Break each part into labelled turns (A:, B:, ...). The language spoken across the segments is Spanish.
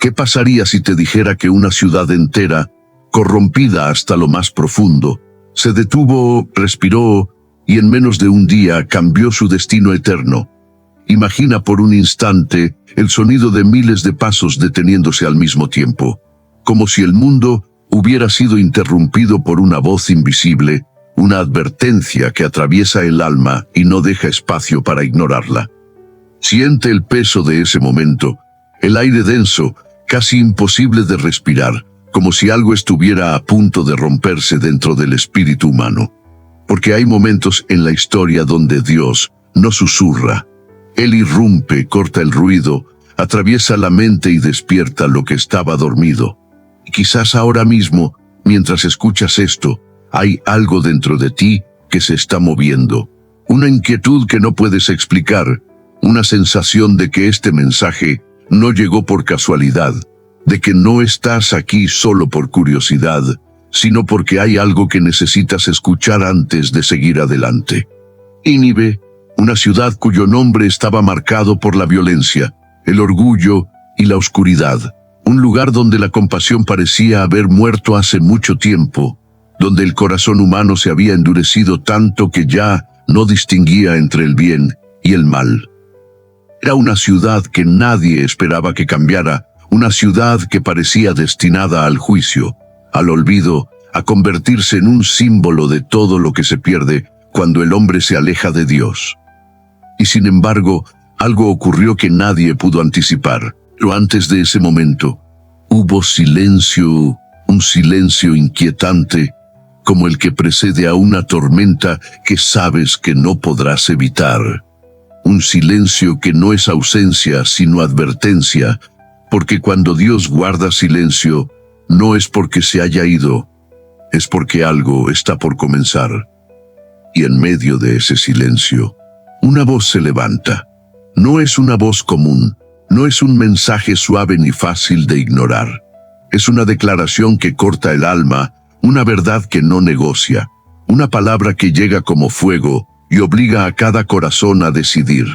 A: ¿Qué pasaría si te dijera que una ciudad entera, corrompida hasta lo más profundo, se detuvo, respiró y en menos de un día cambió su destino eterno? Imagina por un instante el sonido de miles de pasos deteniéndose al mismo tiempo, como si el mundo hubiera sido interrumpido por una voz invisible, una advertencia que atraviesa el alma y no deja espacio para ignorarla. Siente el peso de ese momento, el aire denso, casi imposible de respirar, como si algo estuviera a punto de romperse dentro del espíritu humano. Porque hay momentos en la historia donde Dios no susurra. Él irrumpe, corta el ruido, atraviesa la mente y despierta lo que estaba dormido. Y quizás ahora mismo, mientras escuchas esto, hay algo dentro de ti que se está moviendo. Una inquietud que no puedes explicar, una sensación de que este mensaje no llegó por casualidad, de que no estás aquí solo por curiosidad, sino porque hay algo que necesitas escuchar antes de seguir adelante. Nínive, una ciudad cuyo nombre estaba marcado por la violencia, el orgullo y la oscuridad. Un lugar donde la compasión parecía haber muerto hace mucho tiempo, donde el corazón humano se había endurecido tanto que ya no distinguía entre el bien y el mal. Era una ciudad que nadie esperaba que cambiara, una ciudad que parecía destinada al juicio, al olvido, a convertirse en un símbolo de todo lo que se pierde cuando el hombre se aleja de Dios. Y sin embargo, algo ocurrió que nadie pudo anticipar. Pero antes de ese momento, hubo silencio, un silencio inquietante, como el que precede a una tormenta que sabes que no podrás evitar. Un silencio que no es ausencia, sino advertencia, porque cuando Dios guarda silencio, no es porque se haya ido, es porque algo está por comenzar. Y en medio de ese silencio, una voz se levanta. No es una voz común, no es un mensaje suave ni fácil de ignorar. Es una declaración que corta el alma, una verdad que no negocia, una palabra que llega como fuego y obliga a cada corazón a decidir.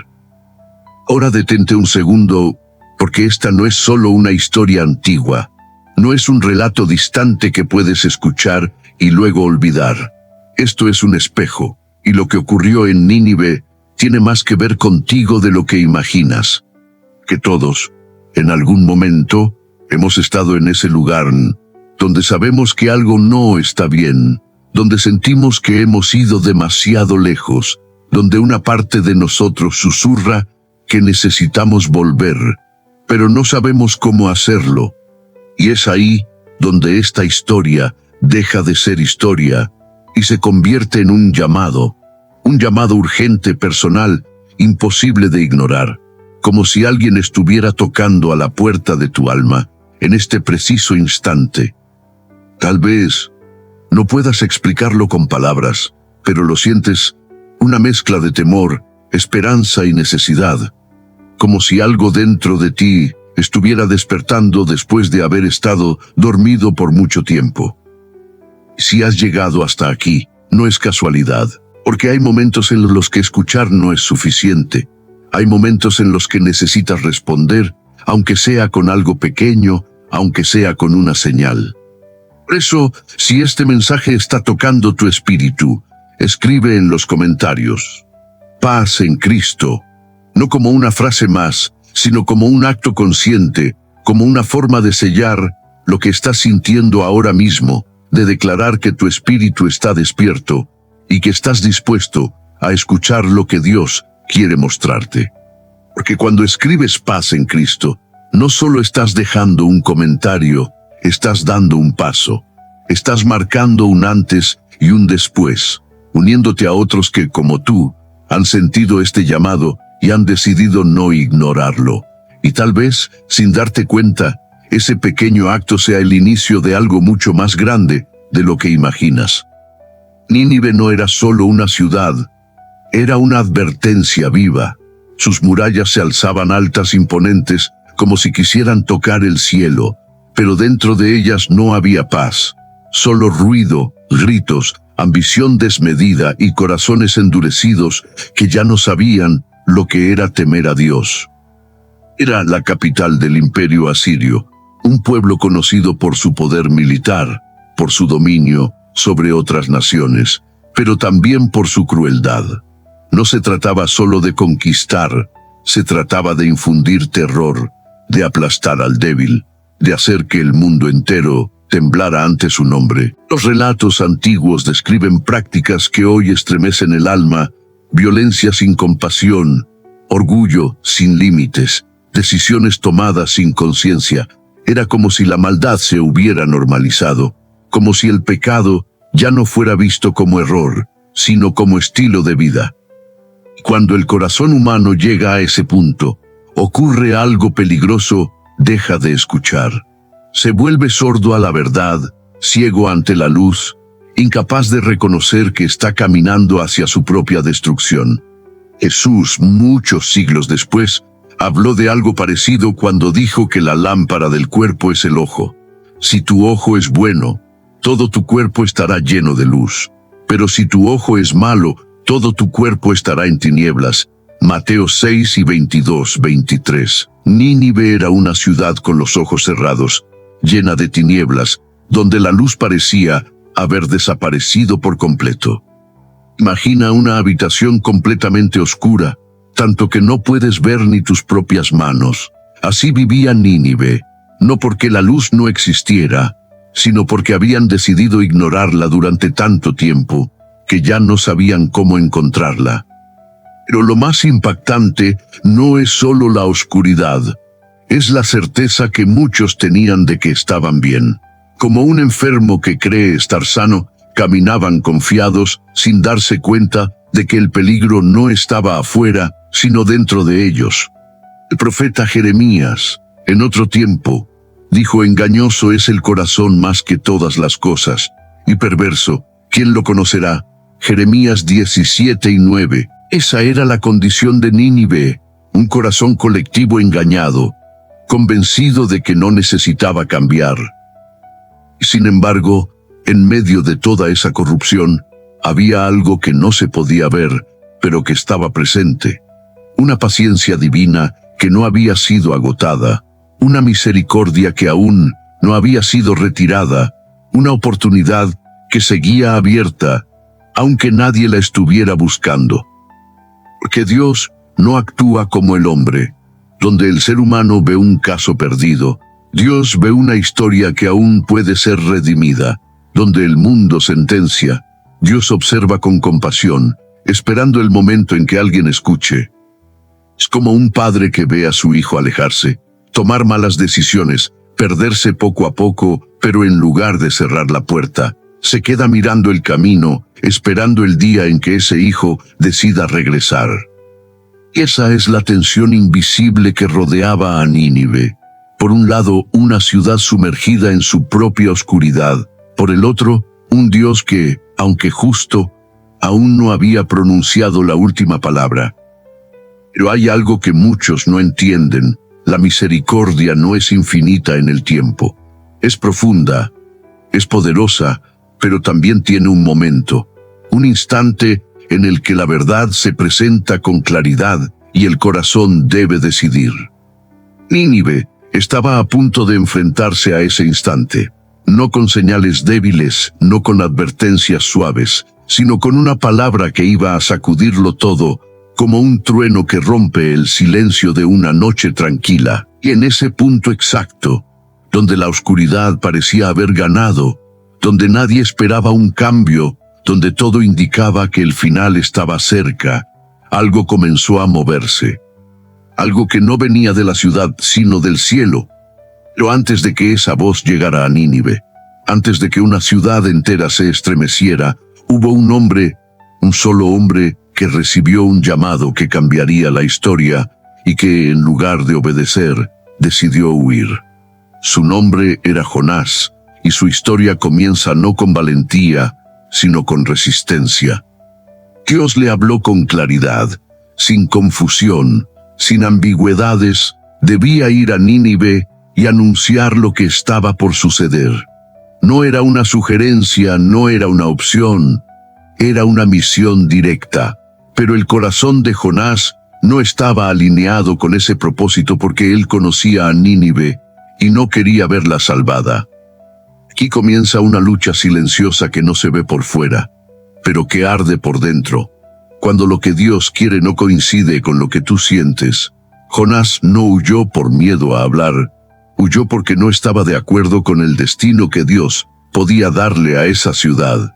A: Ahora detente un segundo, porque esta no es solo una historia antigua, no es un relato distante que puedes escuchar y luego olvidar. Esto es un espejo, y lo que ocurrió en Nínive tiene más que ver contigo de lo que imaginas. Que todos, en algún momento, hemos estado en ese lugar donde sabemos que algo no está bien, donde sentimos que hemos ido demasiado lejos, donde una parte de nosotros susurra que necesitamos volver, pero no sabemos cómo hacerlo. Y es ahí donde esta historia deja de ser historia y se convierte en un llamado urgente, personal, imposible de ignorar, como si alguien estuviera tocando a la puerta de tu alma en este preciso instante. Tal vez no puedas explicarlo con palabras, pero lo sientes, una mezcla de temor, esperanza y necesidad, como si algo dentro de ti estuviera despertando después de haber estado dormido por mucho tiempo. Si has llegado hasta aquí, no es casualidad, porque hay momentos en los que escuchar no es suficiente. Hay momentos en los que necesitas responder, aunque sea con algo pequeño, aunque sea con una señal. Por eso, si este mensaje está tocando tu espíritu, escribe en los comentarios: paz en Cristo, no como una frase más, sino como un acto consciente, como una forma de sellar lo que estás sintiendo ahora mismo, de declarar que tu espíritu está despierto y que estás dispuesto a escuchar lo que Dios quiere mostrarte. Porque cuando escribes paz en Cristo, no solo estás dejando un comentario, estás dando un paso. Estás marcando un antes y un después, uniéndote a otros que, como tú, han sentido este llamado y han decidido no ignorarlo. Y tal vez, sin darte cuenta, ese pequeño acto sea el inicio de algo mucho más grande de lo que imaginas. Nínive no era solo una ciudad, era una advertencia viva. Sus murallas se alzaban altas, imponentes, como si quisieran tocar el cielo, pero dentro de ellas no había paz, solo ruido, gritos, ambición desmedida y corazones endurecidos que ya no sabían lo que era temer a Dios. Era la capital del imperio asirio, un pueblo conocido por su poder militar, por su dominio sobre otras naciones, pero también por su crueldad. No se trataba solo de conquistar, se trataba de infundir terror, de aplastar al débil, de hacer que el mundo entero temblara ante su nombre. Los relatos antiguos describen prácticas que hoy estremecen el alma, violencia sin compasión, orgullo sin límites, decisiones tomadas sin conciencia. Era como si la maldad se hubiera normalizado, como si el pecado ya no fuera visto como error, sino como estilo de vida. Cuando el corazón humano llega a ese punto, ocurre algo peligroso, deja de escuchar. Se vuelve sordo a la verdad, ciego ante la luz, incapaz de reconocer que está caminando hacia su propia destrucción. Jesús, muchos siglos después, habló de algo parecido cuando dijo que la lámpara del cuerpo es el ojo. Si tu ojo es bueno, todo tu cuerpo estará lleno de luz. Pero si tu ojo es malo, todo tu cuerpo estará en tinieblas. Mateo 6 y 22-23. Nínive era una ciudad con los ojos cerrados, llena de tinieblas, donde la luz parecía haber desaparecido por completo. Imagina una habitación completamente oscura, tanto que no puedes ver ni tus propias manos. Así vivía Nínive, no porque la luz no existiera, sino porque habían decidido ignorarla durante tanto tiempo, que ya no sabían cómo encontrarla. Pero lo más impactante no es solo la oscuridad, es la certeza que muchos tenían de que estaban bien. Como un enfermo que cree estar sano, caminaban confiados, sin darse cuenta de que el peligro no estaba afuera, sino dentro de ellos. El profeta Jeremías, en otro tiempo, dijo: engañoso es el corazón más que todas las cosas, y perverso, ¿quién lo conocerá? Jeremías 17 y 9. Esa era la condición de Nínive, un corazón colectivo engañado, convencido de que no necesitaba cambiar. Sin embargo, en medio de toda esa corrupción, había algo que no se podía ver, pero que estaba presente. Una paciencia divina que no había sido agotada, una misericordia que aún no había sido retirada, una oportunidad que seguía abierta, aunque nadie la estuviera buscando. Porque Dios no actúa como el hombre, donde el ser humano ve un caso perdido. Dios ve una historia que aún puede ser redimida. Donde el mundo sentencia, Dios observa con compasión, esperando el momento en que alguien escuche. Es como un padre que ve a su hijo alejarse, tomar malas decisiones, perderse poco a poco, pero en lugar de cerrar la puerta, se queda mirando el camino, esperando el día en que ese hijo decida regresar. Esa es la tensión invisible que rodeaba a Nínive. Por un lado, una ciudad sumergida en su propia oscuridad. Por el otro, un Dios que, aunque justo, aún no había pronunciado la última palabra. Pero hay algo que muchos no entienden: la misericordia no es infinita en el tiempo. Es profunda, es poderosa, pero también tiene un momento, un instante en el que la verdad se presenta con claridad y el corazón debe decidir. Nínive estaba a punto de enfrentarse a ese instante. No con señales débiles, no con advertencias suaves, sino con una palabra que iba a sacudirlo todo, como un trueno que rompe el silencio de una noche tranquila. Y en ese punto exacto, donde la oscuridad parecía haber ganado, donde nadie esperaba un cambio, donde todo indicaba que el final estaba cerca, algo comenzó a moverse. Algo que no venía de la ciudad, sino del cielo. Pero antes de que esa voz llegara a Nínive, antes de que una ciudad entera se estremeciera, hubo un hombre, un solo hombre, que recibió un llamado que cambiaría la historia y que, en lugar de obedecer, decidió huir. Su nombre era Jonás, y su historia comienza no con valentía, sino con resistencia. Dios le habló con claridad, sin confusión, sin ambigüedades. Debía ir a Nínive y anunciar lo que estaba por suceder. No era una sugerencia, no era una opción, era una misión directa. Pero el corazón de Jonás no estaba alineado con ese propósito porque él conocía a Nínive y no quería verla salvada. Aquí comienza una lucha silenciosa que no se ve por fuera, pero que arde por dentro. Cuando lo que Dios quiere no coincide con lo que tú sientes. Jonás no huyó por miedo a hablar, huyó porque no estaba de acuerdo con el destino que Dios podía darle a esa ciudad.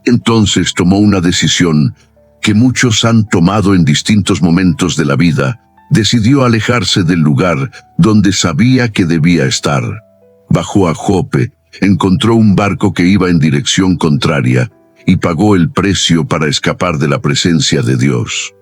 A: Entonces tomó una decisión que muchos han tomado en distintos momentos de la vida. Decidió alejarse del lugar donde sabía que debía estar. Bajó a Jope, encontró un barco que iba en dirección contraria y pagó el precio para escapar de la presencia de Dios.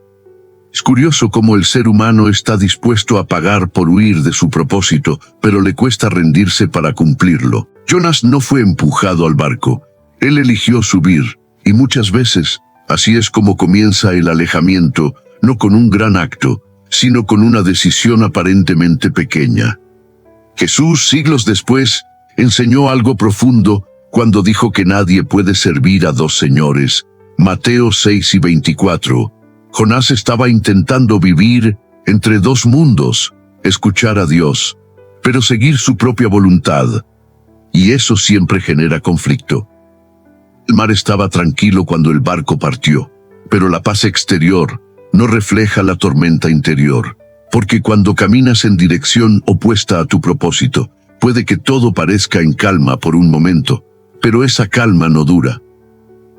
A: Es curioso cómo el ser humano está dispuesto a pagar por huir de su propósito, pero le cuesta rendirse para cumplirlo. Jonás no fue empujado al barco, él eligió subir, y muchas veces así es como comienza el alejamiento, no con un gran acto, sino con una decisión aparentemente pequeña. Jesús, siglos después, enseñó algo profundo cuando dijo que nadie puede servir a dos señores. Mateo 6:24. Jonás estaba intentando vivir entre dos mundos, escuchar a Dios, pero seguir su propia voluntad. Y eso siempre genera conflicto. El mar estaba tranquilo cuando el barco partió, pero la paz exterior no refleja la tormenta interior, porque cuando caminas en dirección opuesta a tu propósito, puede que todo parezca en calma por un momento, pero esa calma no dura.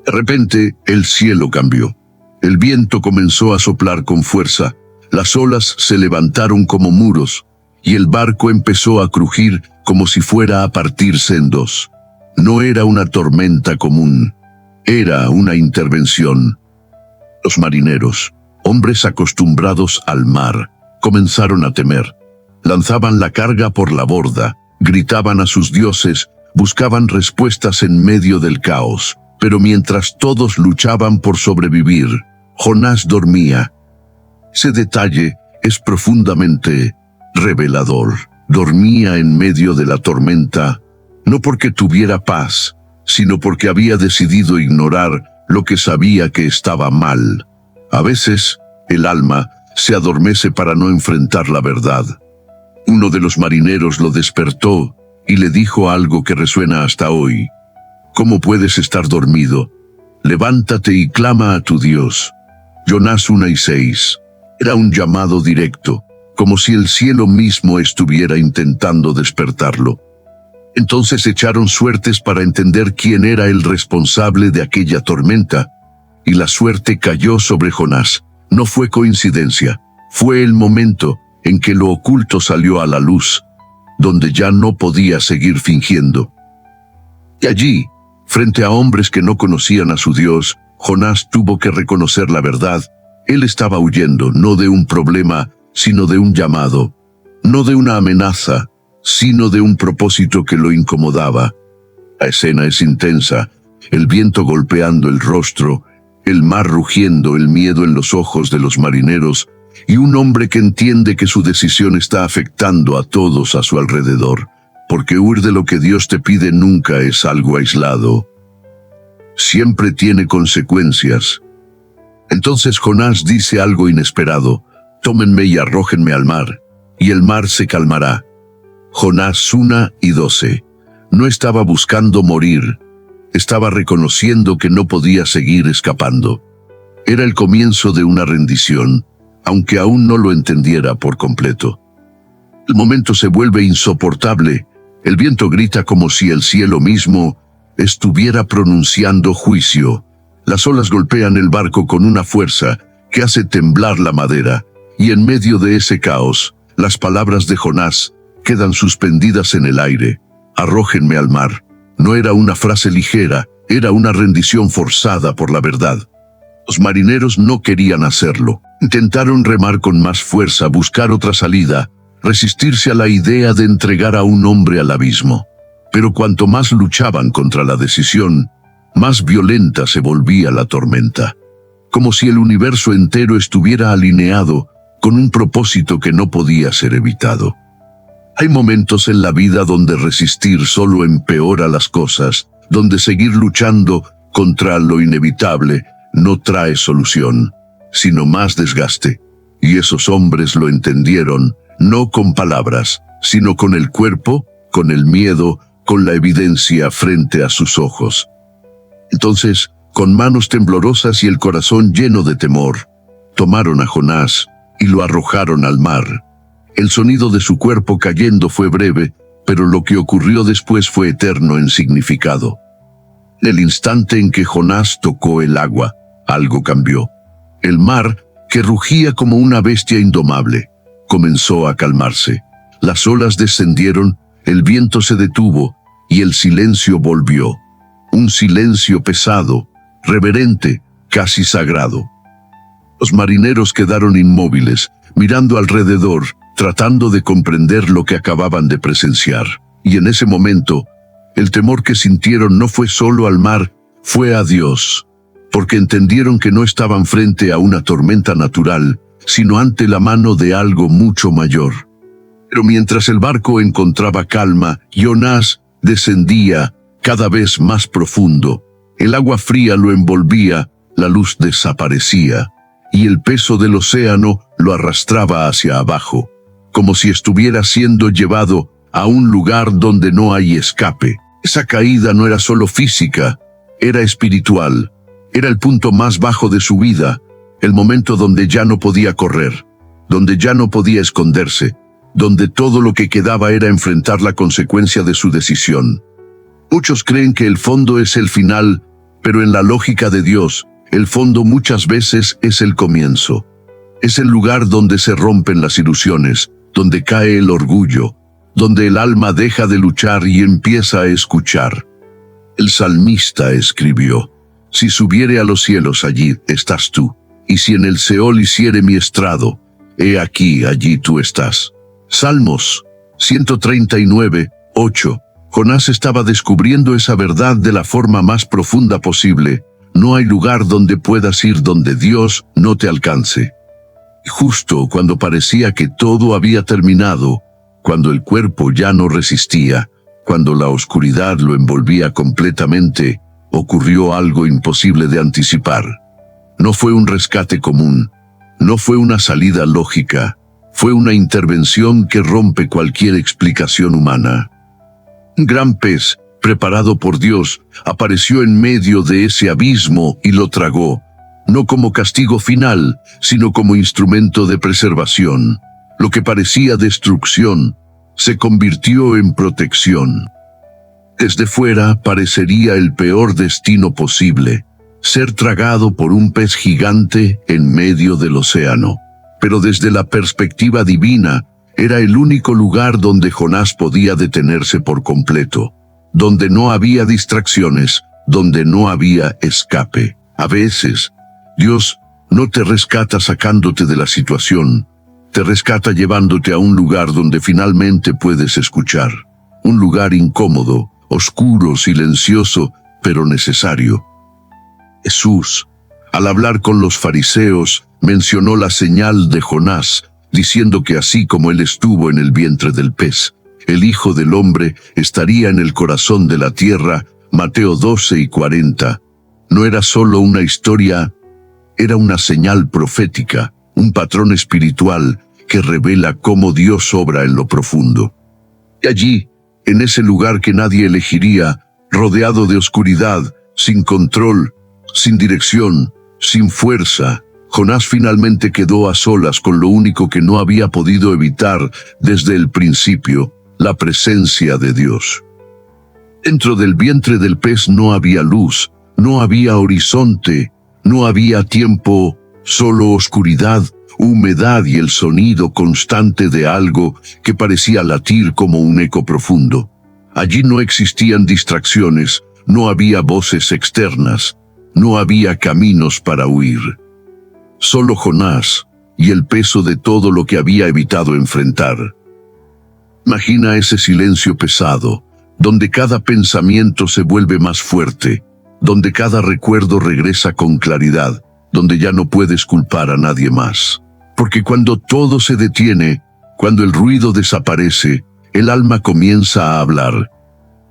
A: De repente, el cielo cambió. El viento comenzó a soplar con fuerza, las olas se levantaron como muros, y el barco empezó a crujir como si fuera a partirse en dos. No era una tormenta común, era una intervención. Los marineros, hombres acostumbrados al mar, comenzaron a temer. Lanzaban la carga por la borda, gritaban a sus dioses, buscaban respuestas en medio del caos. Pero mientras todos luchaban por sobrevivir, Jonás dormía. Ese detalle es profundamente revelador. Dormía en medio de la tormenta, no porque tuviera paz, sino porque había decidido ignorar lo que sabía que estaba mal. A veces, el alma se adormece para no enfrentar la verdad. Uno de los marineros lo despertó y le dijo algo que resuena hasta hoy. ¿Cómo puedes estar dormido? Levántate y clama a tu Dios. Jonás 1:6. Era un llamado directo, como si el cielo mismo estuviera intentando despertarlo. Entonces echaron suertes para entender quién era el responsable de aquella tormenta, y la suerte cayó sobre Jonás. No fue coincidencia, fue el momento en que lo oculto salió a la luz, donde ya no podía seguir fingiendo. Y allí, frente a hombres que no conocían a su Dios, Jonás tuvo que reconocer la verdad. Él estaba huyendo no de un problema, sino de un llamado, no de una amenaza, sino de un propósito que lo incomodaba. La escena es intensa, el viento golpeando el rostro, el mar rugiendo, el miedo en los ojos de los marineros, y un hombre que entiende que su decisión está afectando a todos a su alrededor, porque huir de lo que Dios te pide nunca es algo aislado. Siempre tiene consecuencias. Entonces Jonás dice algo inesperado: tómenme y arrójenme al mar, y el mar se calmará. Jonás 1:12. No estaba buscando morir, estaba reconociendo que no podía seguir escapando. Era el comienzo de una rendición, aunque aún no lo entendiera por completo. El momento se vuelve insoportable, el viento grita como si el cielo mismo estuviera pronunciando juicio. Las olas golpean el barco con una fuerza que hace temblar la madera, y en medio de ese caos, las palabras de Jonás quedan suspendidas en el aire. Arrójenme al mar. No era una frase ligera, era una rendición forzada por la verdad. Los marineros no querían hacerlo. Intentaron remar con más fuerza, buscar otra salida, resistirse a la idea de entregar a un hombre al abismo. Pero cuanto más luchaban contra la decisión, más violenta se volvía la tormenta. Como si el universo entero estuviera alineado con un propósito que no podía ser evitado. Hay momentos en la vida donde resistir solo empeora las cosas, donde seguir luchando contra lo inevitable no trae solución, sino más desgaste. Y esos hombres lo entendieron, no con palabras, sino con el cuerpo, con el miedo, con la evidencia frente a sus ojos. Entonces, con manos temblorosas y el corazón lleno de temor, tomaron a Jonás y lo arrojaron al mar. El sonido de su cuerpo cayendo fue breve, pero lo que ocurrió después fue eterno en significado. El instante en que Jonás tocó el agua, algo cambió. El mar, que rugía como una bestia indomable, comenzó a calmarse. Las olas descendieron, el viento se detuvo y el silencio volvió. Un silencio pesado, reverente, casi sagrado. Los marineros quedaron inmóviles, mirando alrededor, tratando de comprender lo que acababan de presenciar. Y en ese momento, el temor que sintieron no fue solo al mar, fue a Dios, porque entendieron que no estaban frente a una tormenta natural, sino ante la mano de algo mucho mayor. Pero mientras el barco encontraba calma, Jonás descendía cada vez más profundo. El agua fría lo envolvía, la luz desaparecía, y el peso del océano lo arrastraba hacia abajo, como si estuviera siendo llevado a un lugar donde no hay escape. Esa caída no era solo física, era espiritual. Era el punto más bajo de su vida, el momento donde ya no podía correr, donde ya no podía esconderse, donde todo lo que quedaba era enfrentar la consecuencia de su decisión. Muchos creen que el fondo es el final, pero en la lógica de Dios, el fondo muchas veces es el comienzo. Es el lugar donde se rompen las ilusiones, donde cae el orgullo, donde el alma deja de luchar y empieza a escuchar. El salmista escribió: «Si subiere a los cielos, allí estás tú, y si en el Seol hiciere mi estrado, he aquí, allí tú estás». Salmos 139, 8. Jonás estaba descubriendo esa verdad de la forma más profunda posible. No hay lugar donde puedas ir donde Dios no te alcance. Y justo cuando parecía que todo había terminado, cuando el cuerpo ya no resistía, cuando la oscuridad lo envolvía completamente, ocurrió algo imposible de anticipar. No fue un rescate común, no fue una salida lógica, fue una intervención que rompe cualquier explicación humana. Un gran pez, preparado por Dios, apareció en medio de ese abismo y lo tragó, no como castigo final, sino como instrumento de preservación. Lo que parecía destrucción, se convirtió en protección. Desde fuera parecería el peor destino posible, ser tragado por un pez gigante en medio del océano. Pero desde la perspectiva divina, era el único lugar donde Jonás podía detenerse por completo, donde no había distracciones, donde no había escape. A veces, Dios no te rescata sacándote de la situación, te rescata llevándote a un lugar donde finalmente puedes escuchar. Un lugar incómodo, oscuro, silencioso, pero necesario. Jesús, al hablar con los fariseos, mencionó la señal de Jonás, diciendo que así como él estuvo en el vientre del pez, el Hijo del Hombre estaría en el corazón de la tierra. Mateo 12:40. No era solo una historia, era una señal profética, un patrón espiritual que revela cómo Dios obra en lo profundo. Y allí, en ese lugar que nadie elegiría, rodeado de oscuridad, sin control, sin dirección, sin fuerza, Jonás finalmente quedó a solas con lo único que no había podido evitar desde el principio, la presencia de Dios. Dentro del vientre del pez no había luz, no había horizonte, no había tiempo, solo oscuridad, humedad y el sonido constante de algo que parecía latir como un eco profundo. Allí no existían distracciones, no había voces externas, no había caminos para huir. Solo Jonás y el peso de todo lo que había evitado enfrentar. Imagina ese silencio pesado, donde cada pensamiento se vuelve más fuerte, donde cada recuerdo regresa con claridad, donde ya no puedes culpar a nadie más. Porque cuando todo se detiene, cuando el ruido desaparece, el alma comienza a hablar.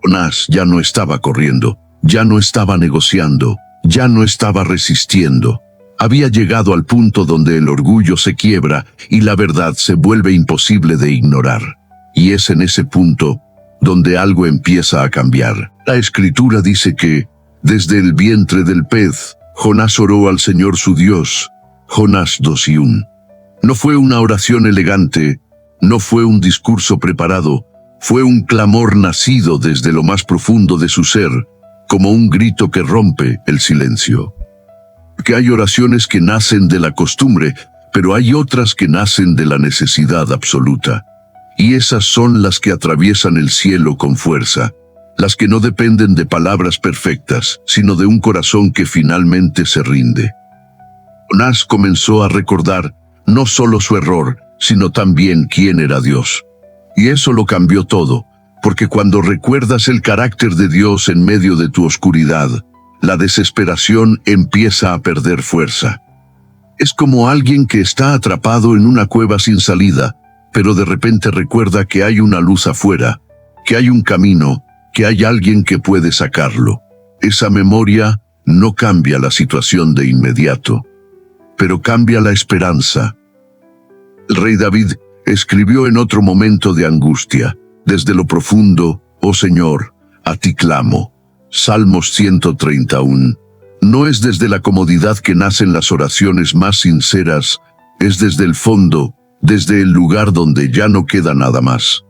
A: Jonás ya no estaba corriendo, ya no estaba negociando, ya no estaba resistiendo. Había llegado al punto donde el orgullo se quiebra y la verdad se vuelve imposible de ignorar. Y es en ese punto donde algo empieza a cambiar. La Escritura dice que, desde el vientre del pez, Jonás oró al Señor su Dios. Jonás 2:1. No fue una oración elegante, no fue un discurso preparado, fue un clamor nacido desde lo más profundo de su ser, como un grito que rompe el silencio. Que hay oraciones que nacen de la costumbre, pero hay otras que nacen de la necesidad absoluta. Y esas son las que atraviesan el cielo con fuerza, las que no dependen de palabras perfectas, sino de un corazón que finalmente se rinde. Jonás comenzó a recordar no solo su error, sino también quién era Dios. Y eso lo cambió todo, porque cuando recuerdas el carácter de Dios en medio de tu oscuridad, la desesperación empieza a perder fuerza. Es como alguien que está atrapado en una cueva sin salida, pero de repente recuerda que hay una luz afuera, que hay un camino, que hay alguien que puede sacarlo. Esa memoria no cambia la situación de inmediato, pero cambia la esperanza. El rey David escribió en otro momento de angustia: desde lo profundo, oh Señor, a ti clamo. Salmos 131. No es desde la comodidad que nacen las oraciones más sinceras, es desde el fondo, desde el lugar donde ya no queda nada más.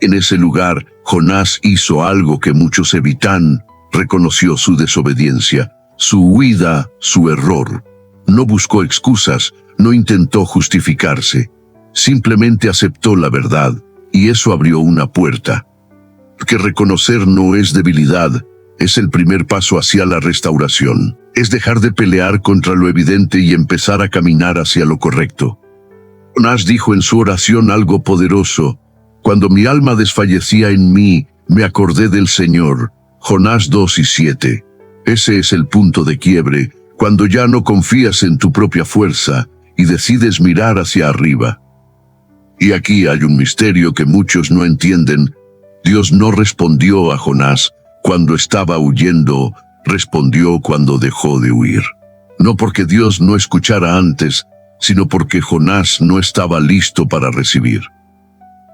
A: En ese lugar, Jonás hizo algo que muchos evitan, reconoció su desobediencia, su huida, su error. No buscó excusas, no intentó justificarse. Simplemente aceptó la verdad, y eso abrió una puerta. Porque reconocer no es debilidad, es el primer paso hacia la restauración. Es dejar de pelear contra lo evidente y empezar a caminar hacia lo correcto. Jonás dijo en su oración algo poderoso: cuando mi alma desfallecía en mí, me acordé del Señor. Jonás 2:7. Ese es el punto de quiebre, cuando ya no confías en tu propia fuerza y decides mirar hacia arriba. Y aquí hay un misterio que muchos no entienden. Dios no respondió a Jonás cuando estaba huyendo, respondió cuando dejó de huir. No porque Dios no escuchara antes, sino porque Jonás no estaba listo para recibir.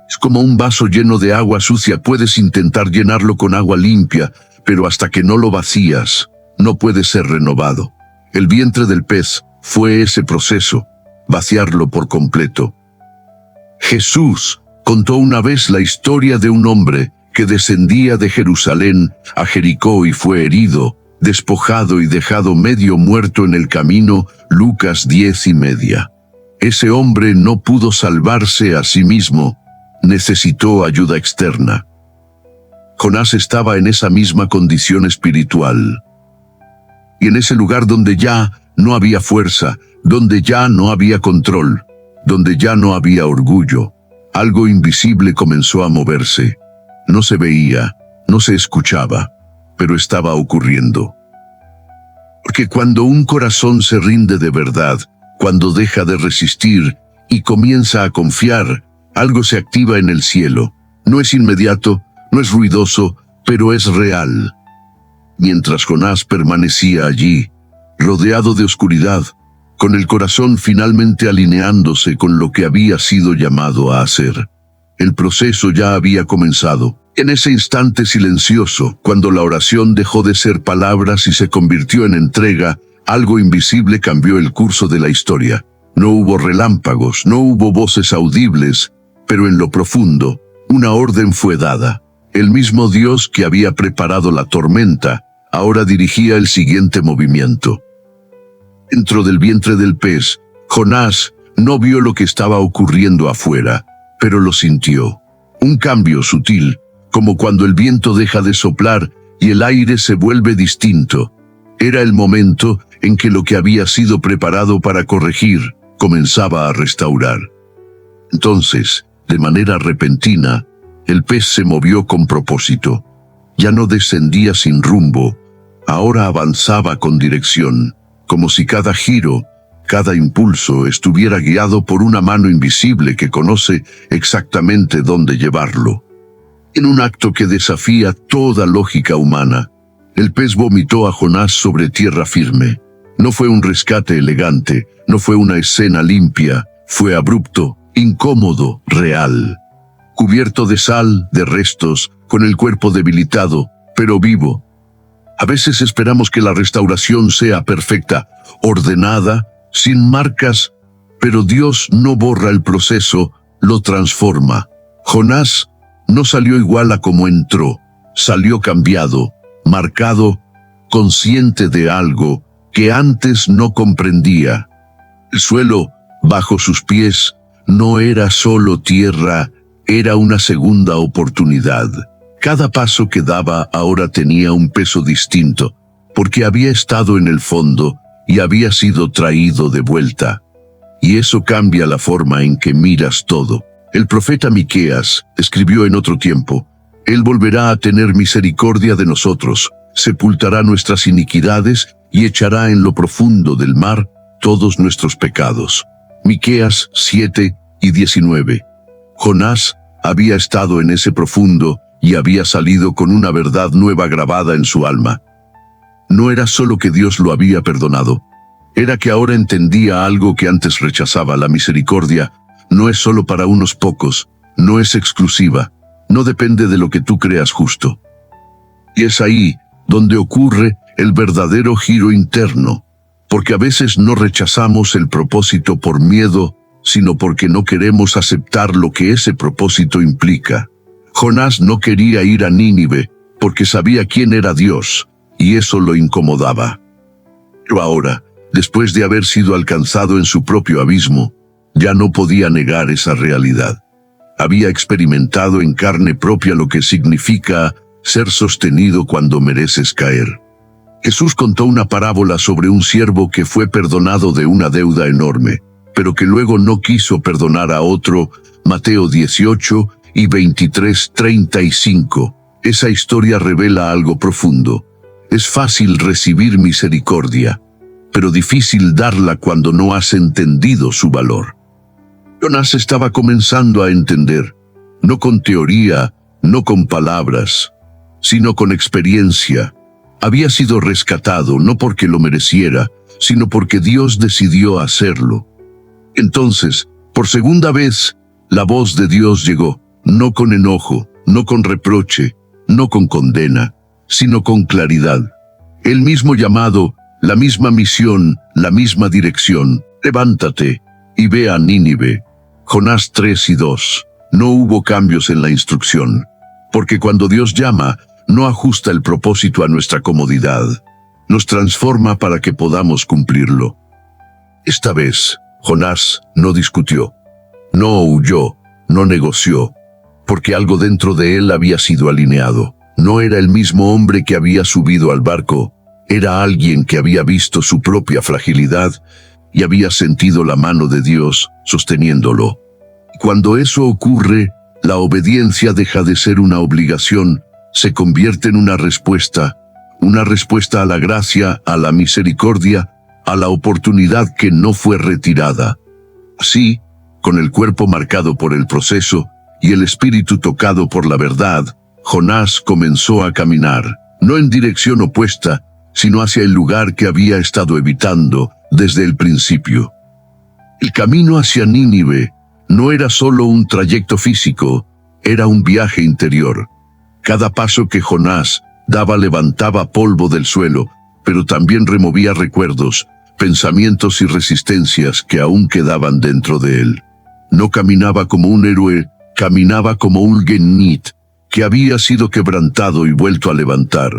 A: Es como un vaso lleno de agua sucia, puedes intentar llenarlo con agua limpia, pero hasta que no lo vacías, no puede ser renovado. El vientre del pez fue ese proceso, vaciarlo por completo. Jesús contó una vez la historia de un hombre que descendía de Jerusalén a Jericó y fue herido, despojado y dejado medio muerto en el camino. Lucas 10:30. Ese hombre no pudo salvarse a sí mismo, necesitó ayuda externa. Jonás estaba en esa misma condición espiritual. Y en ese lugar donde ya no había fuerza, donde ya no había control, donde ya no había orgullo, algo invisible comenzó a moverse. No se veía, no se escuchaba, pero estaba ocurriendo. Porque cuando un corazón se rinde de verdad, cuando deja de resistir y comienza a confiar, algo se activa en el cielo. No es inmediato, no es ruidoso, pero es real. Mientras Jonás permanecía allí, rodeado de oscuridad, con el corazón finalmente alineándose con lo que había sido llamado a hacer, el proceso ya había comenzado. En ese instante silencioso, cuando la oración dejó de ser palabras y se convirtió en entrega, algo invisible cambió el curso de la historia. No hubo relámpagos, no hubo voces audibles, pero en lo profundo, una orden fue dada. El mismo Dios que había preparado la tormenta, ahora dirigía el siguiente movimiento. Dentro del vientre del pez, Jonás no vio lo que estaba ocurriendo afuera, pero lo sintió. Un cambio sutil, como cuando el viento deja de soplar y el aire se vuelve distinto. Era el momento en que lo que había sido preparado para corregir, comenzaba a restaurar. Entonces, de manera repentina, el pez se movió con propósito. Ya no descendía sin rumbo, ahora avanzaba con dirección, como si cada giro, cada impulso estuviera guiado por una mano invisible que conoce exactamente dónde llevarlo. En un acto que desafía toda lógica humana, el pez vomitó a Jonás sobre tierra firme. No fue un rescate elegante, no fue una escena limpia, fue abrupto, incómodo, real. cubierto de sal, de restos, con el cuerpo debilitado, pero vivo. A veces esperamos que la restauración sea perfecta, ordenada, sin marcas, pero Dios no borra el proceso, lo transforma. Jonás no salió igual a como entró, salió cambiado, marcado, consciente de algo que antes no comprendía. El suelo, bajo sus pies, no era solo tierra, era una segunda oportunidad. Cada paso que daba ahora tenía un peso distinto, porque había estado en el fondo y había sido traído de vuelta. Y eso cambia la forma en que miras todo. El profeta Miqueas escribió en otro tiempo: Él volverá a tener misericordia de nosotros, sepultará nuestras iniquidades y echará en lo profundo del mar todos nuestros pecados. Miqueas 7:19. Jonás había estado en ese profundo y había salido con una verdad nueva grabada en su alma. No era solo que Dios lo había perdonado, era que ahora entendía algo que antes rechazaba. La misericordia no es solo para unos pocos, no es exclusiva, no depende de lo que tú creas justo. Y es ahí donde ocurre el verdadero giro interno, porque a veces no rechazamos el propósito por miedo, sino porque no queremos aceptar lo que ese propósito implica. Jonás no quería ir a Nínive porque sabía quién era Dios, y eso lo incomodaba. Pero ahora, después de haber sido alcanzado en su propio abismo, ya no podía negar esa realidad. Había experimentado en carne propia lo que significa ser sostenido cuando mereces caer. Jesús contó una parábola sobre un siervo que fue perdonado de una deuda enorme, pero que luego no quiso perdonar a otro. Mateo 18:23-35. Esa historia revela algo profundo. Es fácil recibir misericordia, pero difícil darla cuando no has entendido su valor. Jonás estaba comenzando a entender, no con teoría, no con palabras, sino con experiencia. Había sido rescatado no porque lo mereciera, sino porque Dios decidió hacerlo. Entonces, por segunda vez, la voz de Dios llegó, no con enojo, no con reproche, no con condena, sino con claridad. El mismo llamado, la misma misión, la misma dirección. Levántate y ve a Nínive. Jonás 3:2. No hubo cambios en la instrucción, porque cuando Dios llama, no ajusta el propósito a nuestra comodidad. Nos transforma para que podamos cumplirlo. Esta vez, Jonás no discutió, no huyó, no negoció, porque algo dentro de él había sido alineado. No era el mismo hombre que había subido al barco, era alguien que había visto su propia fragilidad y había sentido la mano de Dios sosteniéndolo. Cuando eso ocurre, la obediencia deja de ser una obligación, se convierte en una respuesta a la gracia, a la misericordia, a la oportunidad que no fue retirada. Así, con el cuerpo marcado por el proceso y el espíritu tocado por la verdad, Jonás comenzó a caminar, no en dirección opuesta, sino hacia el lugar que había estado evitando desde el principio. El camino hacia Nínive no era solo un trayecto físico, era un viaje interior. Cada paso que Jonás daba levantaba polvo del suelo, pero también removía recuerdos, pensamientos y resistencias que aún quedaban dentro de él. No caminaba como un héroe, caminaba como un Gennit, que había sido quebrantado y vuelto a levantar.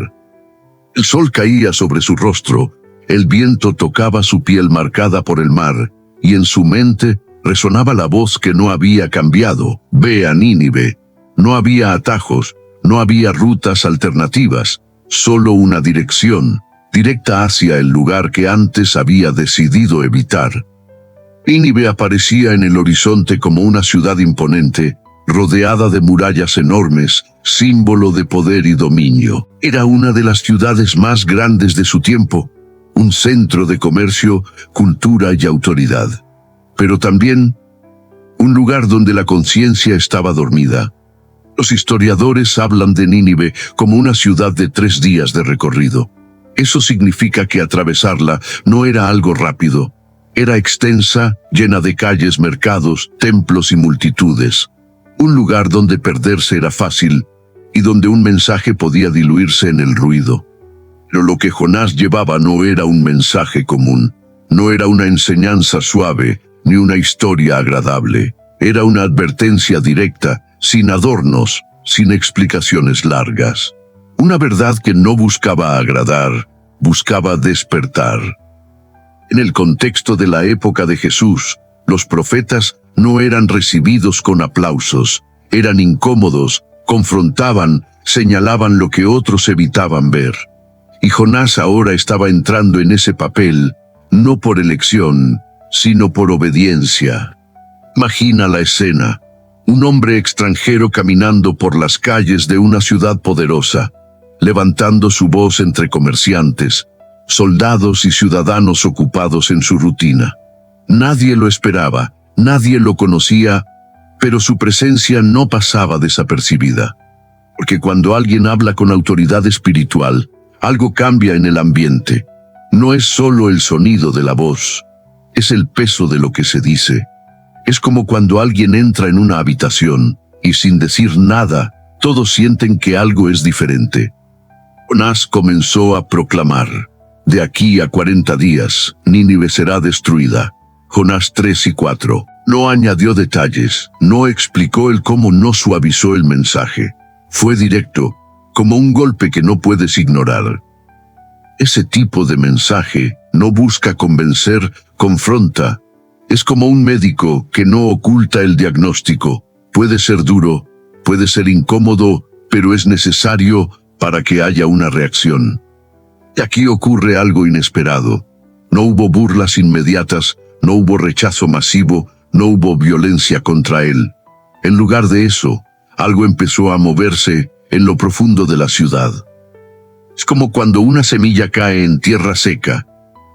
A: El sol caía sobre su rostro, el viento tocaba su piel marcada por el mar, y en su mente resonaba la voz que no había cambiado: ve a Nínive. No había atajos, no había rutas alternativas, solo una dirección, directa hacia el lugar que antes había decidido evitar. Nínive aparecía en el horizonte como una ciudad imponente, rodeada de murallas enormes, símbolo de poder y dominio. Era una de las ciudades más grandes de su tiempo, un centro de comercio, cultura y autoridad. Pero también un lugar donde la conciencia estaba dormida. Los historiadores hablan de Nínive como una ciudad de 3 días de recorrido. Eso significa que atravesarla no era algo rápido. Era extensa, llena de calles, mercados, templos y multitudes. Un lugar donde perderse era fácil y donde un mensaje podía diluirse en el ruido. Pero lo que Jonás llevaba no era un mensaje común, no era una enseñanza suave ni una historia agradable. Era una advertencia directa, sin adornos, sin explicaciones largas. Una verdad que no buscaba agradar, buscaba despertar. En el contexto de la época de Jesús, los profetas no eran recibidos con aplausos, eran incómodos, confrontaban, señalaban lo que otros evitaban ver. Y Jonás ahora estaba entrando en ese papel, no por elección, sino por obediencia. Imagina la escena. Un hombre extranjero caminando por las calles de una ciudad poderosa, levantando su voz entre comerciantes, soldados y ciudadanos ocupados en su rutina. Nadie lo esperaba, nadie lo conocía, pero su presencia no pasaba desapercibida. Porque cuando alguien habla con autoridad espiritual, algo cambia en el ambiente. No es solo el sonido de la voz, es el peso de lo que se dice. Es como cuando alguien entra en una habitación y sin decir nada, todos sienten que algo es diferente. Jonás comenzó a proclamar: de aquí a 40 días, Nínive será destruida. Jonás 3 y 4. No añadió detalles, no explicó el cómo, no suavizó el mensaje. Fue directo, como un golpe que no puedes ignorar. Ese tipo de mensaje no busca convencer, confronta. Es como un médico que no oculta el diagnóstico. Puede ser duro, puede ser incómodo, pero es necesario para que haya una reacción. Y aquí ocurre algo inesperado. No hubo burlas inmediatas, no hubo rechazo masivo, no hubo violencia contra él. En lugar de eso, algo empezó a moverse en lo profundo de la ciudad. Es como cuando una semilla cae en tierra seca,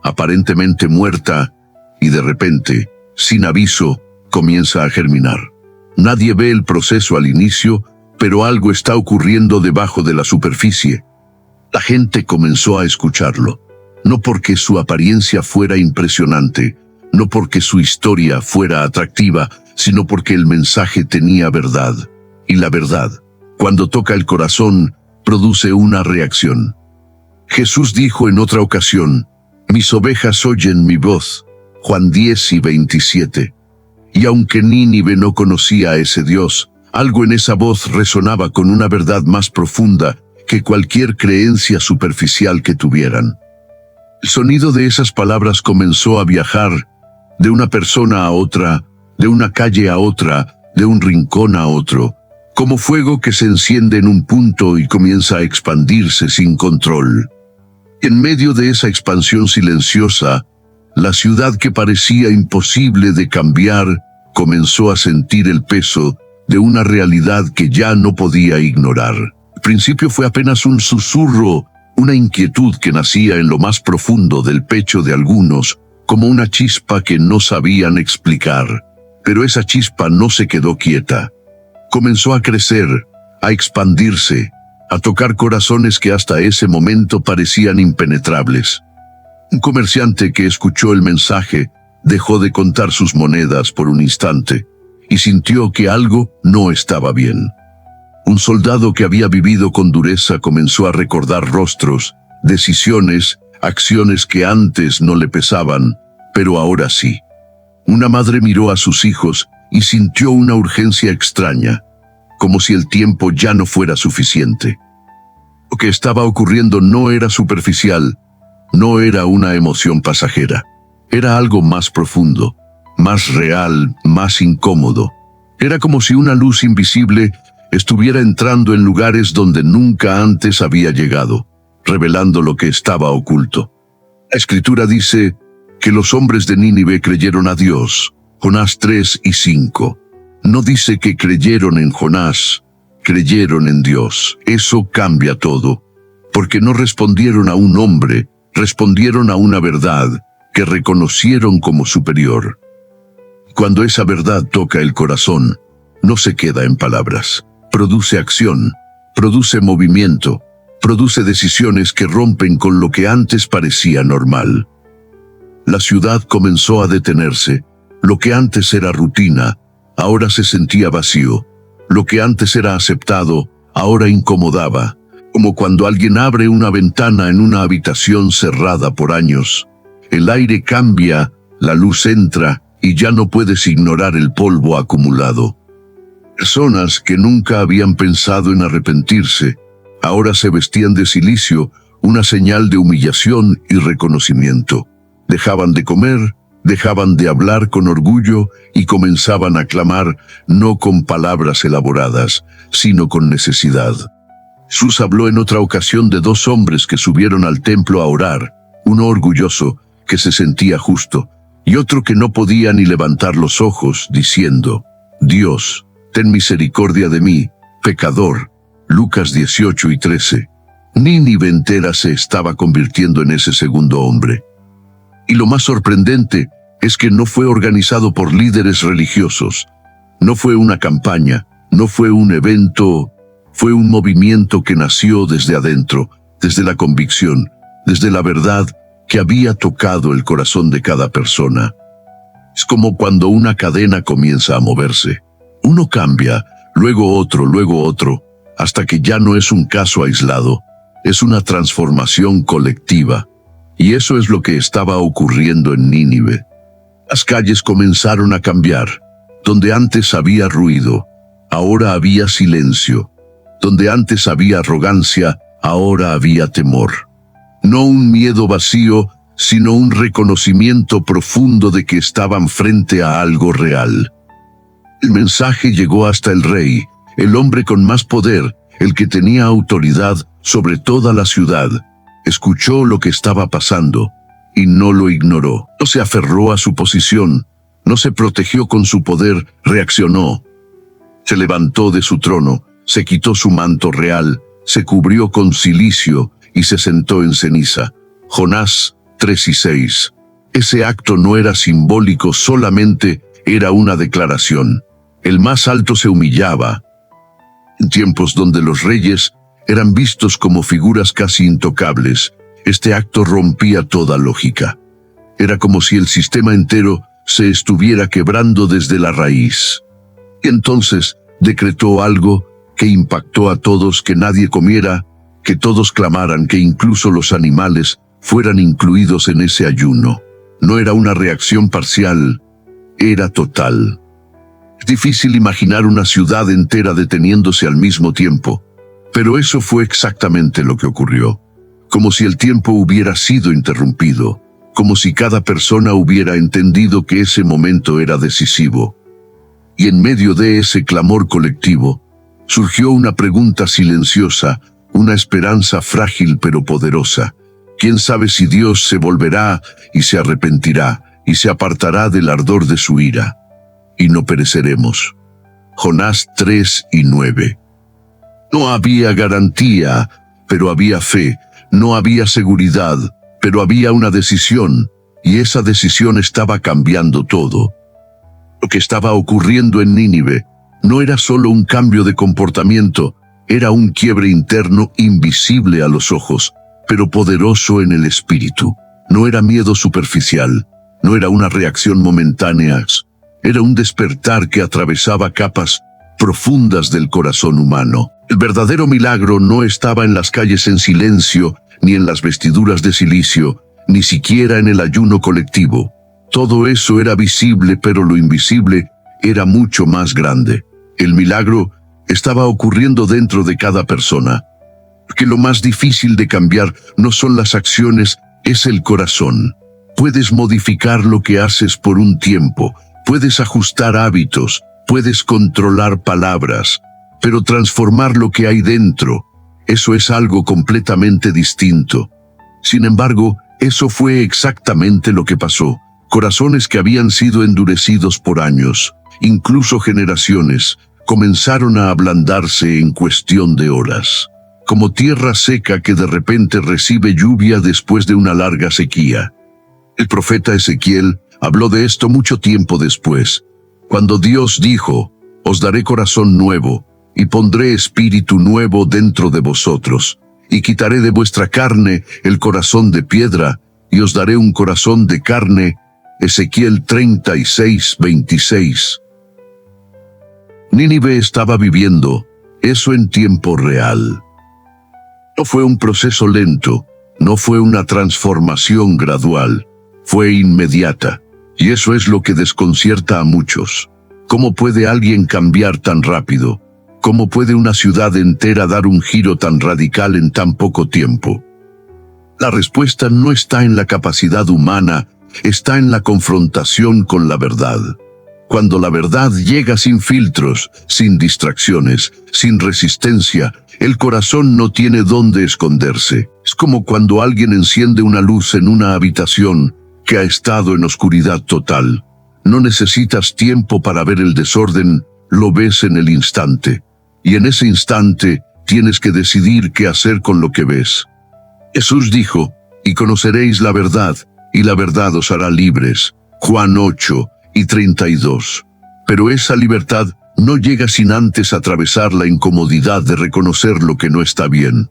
A: aparentemente muerta, y de repente, sin aviso, comienza a germinar. Nadie ve el proceso al inicio, pero algo está ocurriendo debajo de la superficie. La gente comenzó a escucharlo, no porque su apariencia fuera impresionante, no porque su historia fuera atractiva, sino porque el mensaje tenía verdad. Y la verdad, cuando toca el corazón, produce una reacción. Jesús dijo en otra ocasión: mis ovejas oyen mi voz. Juan 10 y 27. Y aunque Nínive no conocía a ese Dios, algo en esa voz resonaba con una verdad más profunda que cualquier creencia superficial que tuvieran. El sonido de esas palabras comenzó a viajar de una persona a otra, de una calle a otra, de un rincón a otro, como fuego que se enciende en un punto y comienza a expandirse sin control. En medio de esa expansión silenciosa, la ciudad que parecía imposible de cambiar comenzó a sentir el peso de una realidad que ya no podía ignorar. Al principio fue apenas un susurro, una inquietud que nacía en lo más profundo del pecho de algunos, como una chispa que no sabían explicar. Pero esa chispa no se quedó quieta. Comenzó a crecer, a expandirse, a tocar corazones que hasta ese momento parecían impenetrables. Un comerciante que escuchó el mensaje dejó de contar sus monedas por un instante y sintió que algo no estaba bien. Un soldado que había vivido con dureza comenzó a recordar rostros, decisiones, acciones que antes no le pesaban, pero ahora sí. Una madre miró a sus hijos y sintió una urgencia extraña, como si el tiempo ya no fuera suficiente. Lo que estaba ocurriendo no era superficial, no era una emoción pasajera. Era algo más profundo, más real, más incómodo. Era como si una luz invisible estuviera entrando en lugares donde nunca antes había llegado, revelando lo que estaba oculto. La Escritura dice que los hombres de Nínive creyeron a Dios. Jonás 3 y 5. No dice que creyeron en Jonás, creyeron en Dios. Eso cambia todo, porque no respondieron a un hombre, respondieron a una verdad que reconocieron como superior. Cuando esa verdad toca el corazón, no se queda en palabras. Produce acción, produce movimiento, produce decisiones que rompen con lo que antes parecía normal. La ciudad comenzó a detenerse. Lo que antes era rutina, ahora se sentía vacío. Lo que antes era aceptado, ahora incomodaba, como cuando alguien abre una ventana en una habitación cerrada por años. El aire cambia, la luz entra y ya no puedes ignorar el polvo acumulado. Personas que nunca habían pensado en arrepentirse, ahora se vestían de cilicio, una señal de humillación y reconocimiento. Dejaban de comer, dejaban de hablar con orgullo y comenzaban a clamar no con palabras elaboradas, sino con necesidad. Jesús habló en otra ocasión de dos hombres que subieron al templo a orar, uno orgulloso, que se sentía justo, y otro que no podía ni levantar los ojos, diciendo, Dios, ten misericordia de mí, pecador. Lucas 18:13. Nínive entera se estaba convirtiendo en ese segundo hombre. Y lo más sorprendente es que no fue organizado por líderes religiosos, no fue una campaña, no fue un evento, fue un movimiento que nació desde adentro, desde la convicción, desde la verdad que había tocado el corazón de cada persona. Es como cuando una cadena comienza a moverse. Uno cambia, luego otro, hasta que ya no es un caso aislado, es una transformación colectiva. Y eso es lo que estaba ocurriendo en Nínive. Las calles comenzaron a cambiar. Donde antes había ruido, ahora había silencio. Donde antes había arrogancia, ahora había temor. No un miedo vacío, sino un reconocimiento profundo de que estaban frente a algo real. El mensaje llegó hasta el rey, el hombre con más poder, el que tenía autoridad sobre toda la ciudad. Escuchó lo que estaba pasando y no lo ignoró. No se aferró a su posición, no se protegió con su poder, reaccionó. Se levantó de su trono, se quitó su manto real, se cubrió con cilicio y se sentó en ceniza. Jonás 3:6. Ese acto no era simbólico, solamente era una declaración. El más alto se humillaba. En tiempos donde los reyes eran vistos como figuras casi intocables, este acto rompía toda lógica. Era como si el sistema entero se estuviera quebrando desde la raíz. Y entonces decretó algo que impactó a todos: que nadie comiera, que todos clamaran, que incluso los animales fueran incluidos en ese ayuno. No era una reacción parcial, era total. Es difícil imaginar una ciudad entera deteniéndose al mismo tiempo, pero eso fue exactamente lo que ocurrió. Como si el tiempo hubiera sido interrumpido, como si cada persona hubiera entendido que ese momento era decisivo. Y en medio de ese clamor colectivo, surgió una pregunta silenciosa, una esperanza frágil pero poderosa. ¿Quién sabe si Dios se volverá y se arrepentirá y se apartará del ardor de su ira? Y no pereceremos. Jonás 3:9. No había garantía, pero había fe. No había seguridad, pero había una decisión, y esa decisión estaba cambiando todo. Lo que estaba ocurriendo en Nínive no era solo un cambio de comportamiento, era un quiebre interno invisible a los ojos, pero poderoso en el espíritu. No era miedo superficial, no era una reacción momentánea, era un despertar que atravesaba capas profundas del corazón humano. El verdadero milagro no estaba en las calles en silencio, ni en las vestiduras de cilicio, ni siquiera en el ayuno colectivo. Todo eso era visible, pero lo invisible era mucho más grande. El milagro estaba ocurriendo dentro de cada persona. Porque lo más difícil de cambiar no son las acciones, es el corazón. Puedes modificar lo que haces por un tiempo, puedes ajustar hábitos, puedes controlar palabras, pero transformar lo que hay dentro, eso es algo completamente distinto. Sin embargo, eso fue exactamente lo que pasó. Corazones que habían sido endurecidos por años, incluso generaciones, comenzaron a ablandarse en cuestión de horas. Como tierra seca que de repente recibe lluvia después de una larga sequía. El profeta Ezequiel habló de esto mucho tiempo después, cuando Dios dijo: «Os daré corazón nuevo, y pondré espíritu nuevo dentro de vosotros, y quitaré de vuestra carne el corazón de piedra, y os daré un corazón de carne». Ezequiel 36:26. Nínive estaba viviendo eso en tiempo real. No fue un proceso lento, no fue una transformación gradual, fue inmediata. Y eso es lo que desconcierta a muchos. ¿Cómo puede alguien cambiar tan rápido? ¿Cómo puede una ciudad entera dar un giro tan radical en tan poco tiempo? La respuesta no está en la capacidad humana, está en la confrontación con la verdad. Cuando la verdad llega sin filtros, sin distracciones, sin resistencia, el corazón no tiene dónde esconderse. Es como cuando alguien enciende una luz en una habitación que ha estado en oscuridad total. No necesitas tiempo para ver el desorden, lo ves en el instante. Y en ese instante tienes que decidir qué hacer con lo que ves. Jesús dijo, y conoceréis la verdad, y la verdad os hará libres. Juan 8:32. Pero esa libertad no llega sin antes atravesar la incomodidad de reconocer lo que no está bien.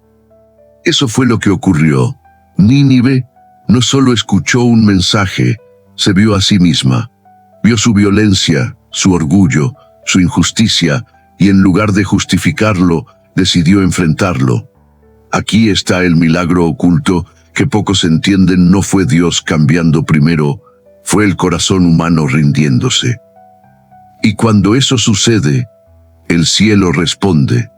A: Eso fue lo que ocurrió. Nínive no solo escuchó un mensaje, se vio a sí misma. Vio su violencia, su orgullo, su injusticia, y en lugar de justificarlo, decidió enfrentarlo. Aquí está el milagro oculto que pocos entienden. No fue Dios cambiando primero, fue el corazón humano rindiéndose. Y cuando eso sucede, el cielo responde.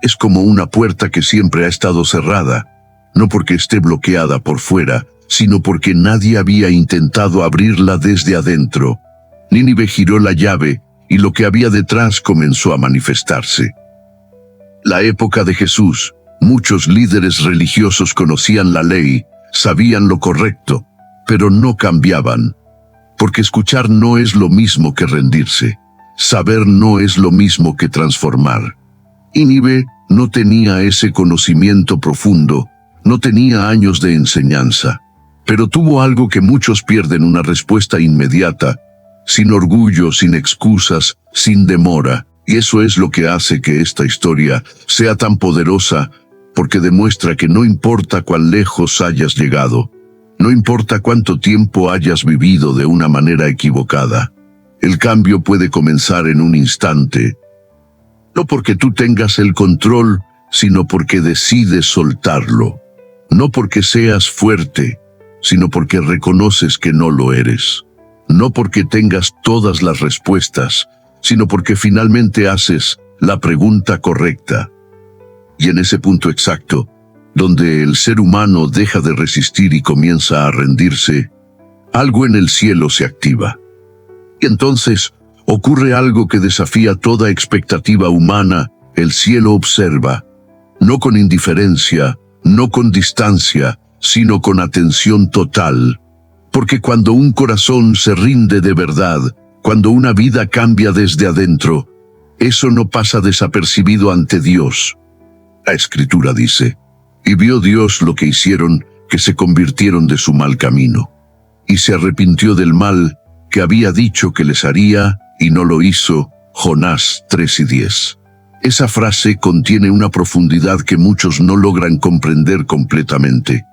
A: Es como una puerta que siempre ha estado cerrada, no porque esté bloqueada por fuera, sino porque nadie había intentado abrirla desde adentro. Nínive giró la llave, y lo que había detrás comenzó a manifestarse. La época de Jesús, muchos líderes religiosos conocían la ley, sabían lo correcto, pero no cambiaban. Porque escuchar no es lo mismo que rendirse. Saber no es lo mismo que transformar. Nínive no tenía ese conocimiento profundo, no tenía años de enseñanza, pero tuvo algo que muchos pierden: una respuesta inmediata, sin orgullo, sin excusas, sin demora. Y eso es lo que hace que esta historia sea tan poderosa, porque demuestra que no importa cuán lejos hayas llegado, no importa cuánto tiempo hayas vivido de una manera equivocada, el cambio puede comenzar en un instante. No porque tú tengas el control, sino porque decides soltarlo. No porque seas fuerte, sino porque reconoces que no lo eres. No porque tengas todas las respuestas, sino porque finalmente haces la pregunta correcta. Y en ese punto exacto, donde el ser humano deja de resistir y comienza a rendirse, algo en el cielo se activa. Y entonces ocurre algo que desafía toda expectativa humana. El cielo observa, no con indiferencia, no con distancia, sino con atención total. Porque cuando un corazón se rinde de verdad, cuando una vida cambia desde adentro, eso no pasa desapercibido ante Dios. La Escritura dice, y vio Dios lo que hicieron, que se convirtieron de su mal camino. Y se arrepintió del mal que había dicho que les haría, y no lo hizo. Jonás 3:10. Esa frase contiene una profundidad que muchos no logran comprender completamente.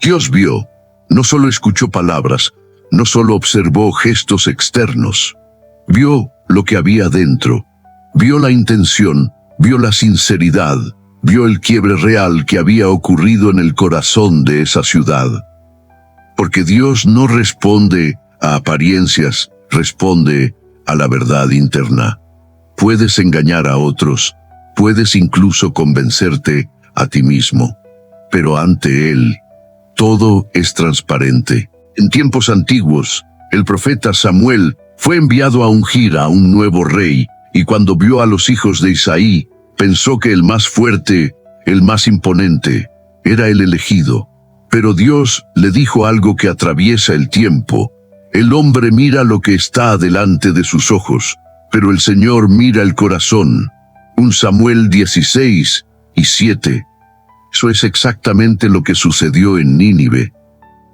A: Dios vio, no solo escuchó palabras, no solo observó gestos externos. Vio lo que había dentro, vio la intención, vio la sinceridad, vio el quiebre real que había ocurrido en el corazón de esa ciudad. Porque Dios no responde a apariencias, responde a la verdad interna. Puedes engañar a otros, puedes incluso convencerte a ti mismo, pero ante Él, todo es transparente. En tiempos antiguos, el profeta Samuel fue enviado a ungir a un nuevo rey, y cuando vio a los hijos de Isaí, pensó que el más fuerte, el más imponente, era el elegido. Pero Dios le dijo algo que atraviesa el tiempo. El hombre mira lo que está delante de sus ojos, pero el Señor mira el corazón. 1 Samuel 16:7. Eso es exactamente lo que sucedió en Nínive.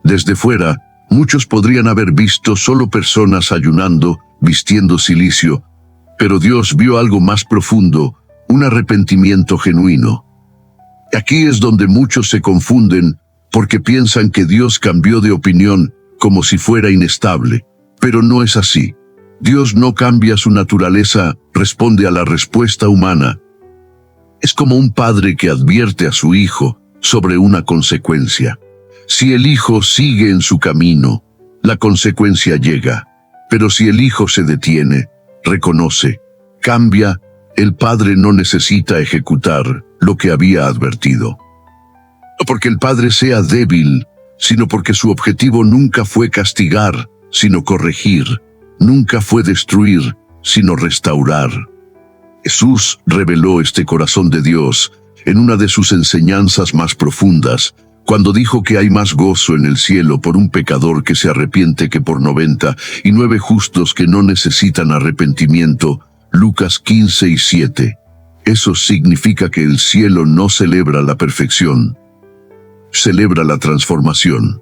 A: Desde fuera, muchos podrían haber visto solo personas ayunando, vistiendo cilicio, pero Dios vio algo más profundo, un arrepentimiento genuino. Aquí es donde muchos se confunden, porque piensan que Dios cambió de opinión como si fuera inestable, pero no es así. Dios no cambia su naturaleza, responde a la respuesta humana. Es como un padre que advierte a su hijo sobre una consecuencia. Si el hijo sigue en su camino, la consecuencia llega. Pero si el hijo se detiene, reconoce, cambia, el padre no necesita ejecutar lo que había advertido. No porque el padre sea débil, sino porque su objetivo nunca fue castigar, sino corregir. Nunca fue destruir, sino restaurar. Jesús reveló este corazón de Dios en una de sus enseñanzas más profundas, cuando dijo que hay más gozo en el cielo por un pecador que se arrepiente que por 99 justos que no necesitan arrepentimiento. Lucas 15:7. Eso significa que el cielo no celebra la perfección, celebra la transformación.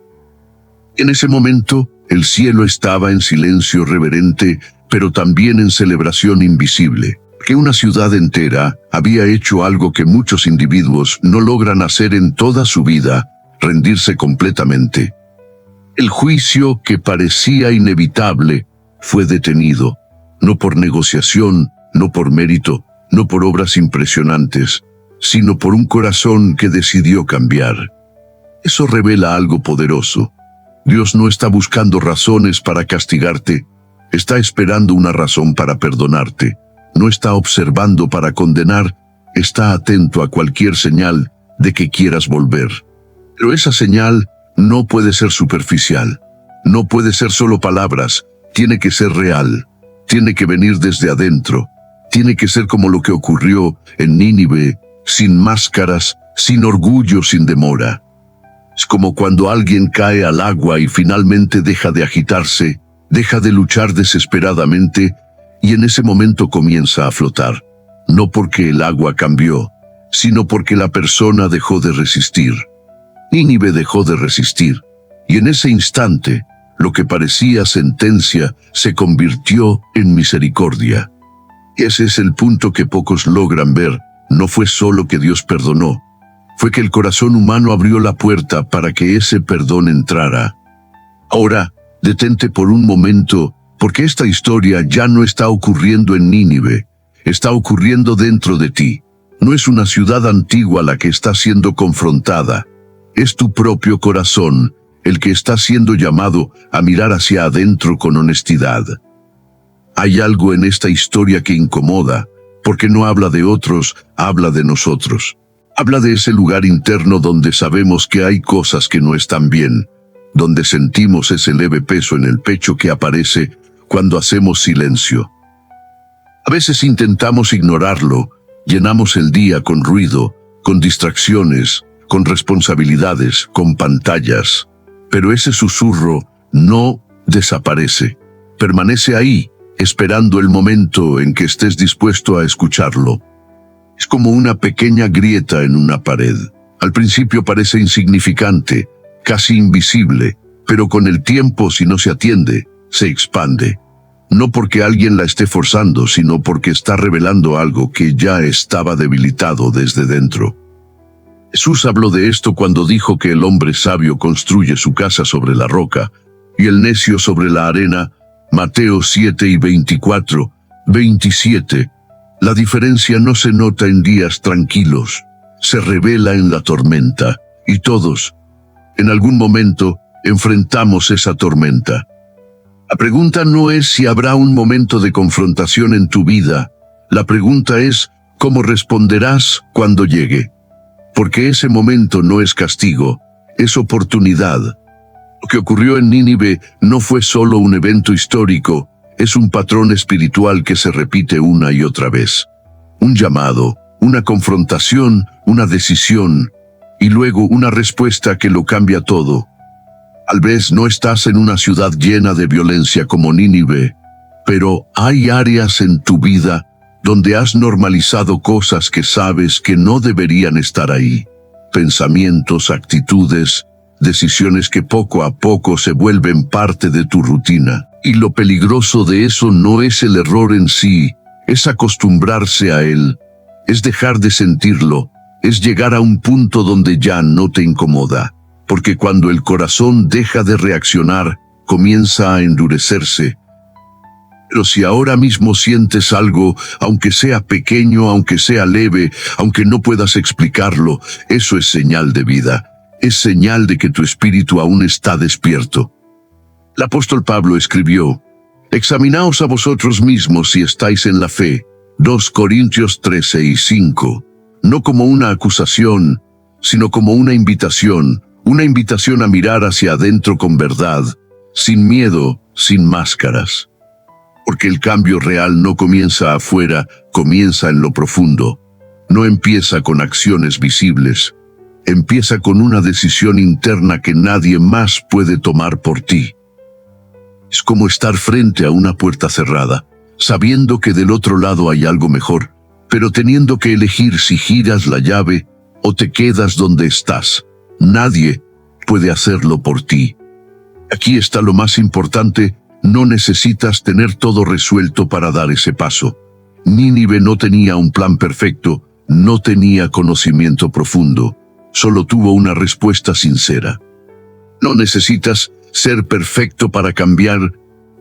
A: En ese momento, el cielo estaba en silencio reverente, pero también en celebración invisible, que una ciudad entera había hecho algo que muchos individuos no logran hacer en toda su vida: rendirse completamente. El juicio que parecía inevitable fue detenido, no por negociación, no por mérito, no por obras impresionantes, sino por un corazón que decidió cambiar. Eso revela algo poderoso. Dios no está buscando razones para castigarte, está esperando una razón para perdonarte. No está observando para condenar, está atento a cualquier señal de que quieras volver. Pero esa señal no puede ser superficial, no puede ser solo palabras, tiene que ser real, tiene que venir desde adentro, tiene que ser como lo que ocurrió en Nínive, sin máscaras, sin orgullo, sin demora. Es como cuando alguien cae al agua y finalmente deja de agitarse, deja de luchar desesperadamente, y en ese momento comienza a flotar. No porque el agua cambió, sino porque la persona dejó de resistir. Nínive dejó de resistir, y en ese instante, lo que parecía sentencia se convirtió en misericordia. Ese es el punto que pocos logran ver. No fue solo que Dios perdonó, fue que el corazón humano abrió la puerta para que ese perdón entrara. Ahora, detente por un momento, porque esta historia ya no está ocurriendo en Nínive, está ocurriendo dentro de ti. No es una ciudad antigua la que está siendo confrontada, es tu propio corazón el que está siendo llamado a mirar hacia adentro con honestidad. Hay algo en esta historia que incomoda, porque no habla de otros, habla de nosotros. Habla de ese lugar interno donde sabemos que hay cosas que no están bien, donde sentimos ese leve peso en el pecho que aparece cuando hacemos silencio. A veces intentamos ignorarlo, llenamos el día con ruido, con distracciones, con responsabilidades, con pantallas, pero ese susurro no desaparece, permanece ahí, esperando el momento en que estés dispuesto a escucharlo. Es como una pequeña grieta en una pared. Al principio parece insignificante, casi invisible, pero con el tiempo, si no se atiende, se expande. No porque alguien la esté forzando, sino porque está revelando algo que ya estaba debilitado desde dentro. Jesús habló de esto cuando dijo que el hombre sabio construye su casa sobre la roca, y el necio sobre la arena. Mateo 7:24, 27. La diferencia no se nota en días tranquilos, se revela en la tormenta, y todos, en algún momento, enfrentamos esa tormenta. La pregunta no es si habrá un momento de confrontación en tu vida, la pregunta es cómo responderás cuando llegue. Porque ese momento no es castigo, es oportunidad. Lo que ocurrió en Nínive no fue solo un evento histórico, es un patrón espiritual que se repite una y otra vez. Un llamado, una confrontación, una decisión, y luego una respuesta que lo cambia todo. Tal vez no estás en una ciudad llena de violencia como Nínive, pero hay áreas en tu vida donde has normalizado cosas que sabes que no deberían estar ahí. Pensamientos, actitudes, decisiones que poco a poco se vuelven parte de tu rutina. Y lo peligroso de eso no es el error en sí, es acostumbrarse a él, es dejar de sentirlo, es llegar a un punto donde ya no te incomoda. Porque cuando el corazón deja de reaccionar, comienza a endurecerse. Pero si ahora mismo sientes algo, aunque sea pequeño, aunque sea leve, aunque no puedas explicarlo, eso es señal de vida. Es señal de que tu espíritu aún está despierto. El apóstol Pablo escribió: examinaos a vosotros mismos si estáis en la fe. 2 Corintios 13:5. No como una acusación, sino como una invitación a mirar hacia adentro con verdad, sin miedo, sin máscaras. Porque el cambio real no comienza afuera, comienza en lo profundo. No empieza con acciones visibles. Empieza con una decisión interna que nadie más puede tomar por ti. Es como estar frente a una puerta cerrada, sabiendo que del otro lado hay algo mejor, pero teniendo que elegir si giras la llave o te quedas donde estás. Nadie puede hacerlo por ti. Aquí está lo más importante: no necesitas tener todo resuelto para dar ese paso. Nínive no tenía un plan perfecto, no tenía conocimiento profundo, solo tuvo una respuesta sincera. No necesitas ser perfecto para cambiar,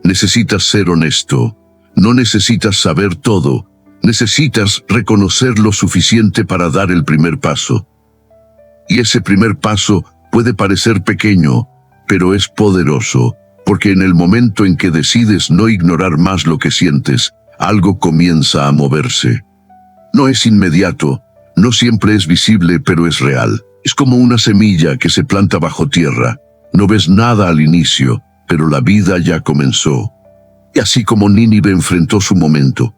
A: necesitas ser honesto. No necesitas saber todo, necesitas reconocer lo suficiente para dar el primer paso. Y ese primer paso puede parecer pequeño, pero es poderoso, porque en el momento en que decides no ignorar más lo que sientes, algo comienza a moverse. No es inmediato, no siempre es visible, pero es real. Es como una semilla que se planta bajo tierra. No ves nada al inicio, pero la vida ya comenzó. Y así como Nínive enfrentó su momento,